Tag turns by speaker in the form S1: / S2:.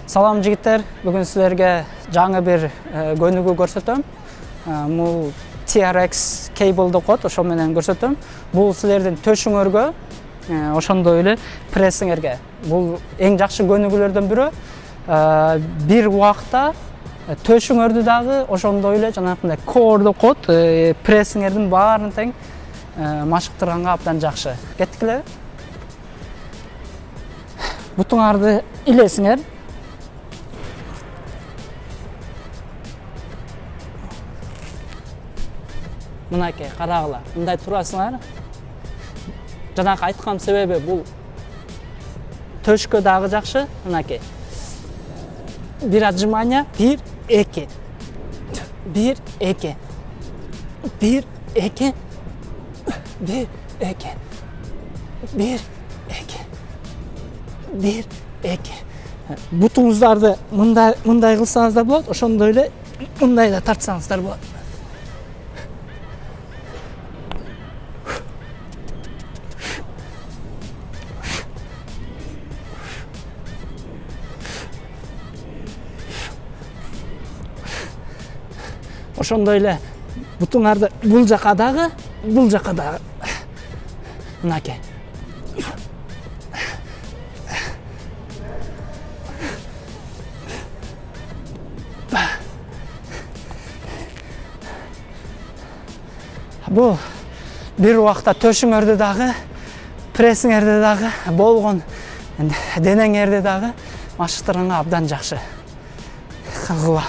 S1: Салам жигиттер, бүгүн силерге жаңы бир көнүгүү көрсөтөм. Бул TRX cable'ды код, ошо менен көрсөтөм. Бул силердин төшүңөргө, ошондой эле прессиңерге. Бул эң жакшы көнүгүүлөрдөн бирөө. Бир убакта төшүңөрдү дагы ошондой эле жанагындай корду код, прессиңердин баарын тең машыктырганга абдан жакшы. Кеттикиле. Бутуңарды илесиңер. Мынакей, карагыла. Мындай турасыңар. Жанагы айткан себеби бул төшкө дагы жакшы. Мынакей. Бир отжимание, 1, 2. 1, 2. 1, 2. 1, 2. 1, 2. 1, 2. Бутуңуздарды мындай кылсаңыздар болот, ошондой эле мындай да тартсаңыздар болот. Ошондой эле бутуңарды бул жака дагы, мынакей. Бул бир убакта төшүңөрдү дагы, прессиңерди дагы, болгон денеңерди дагы машыктырганга абдан жакшы. Кылгыла.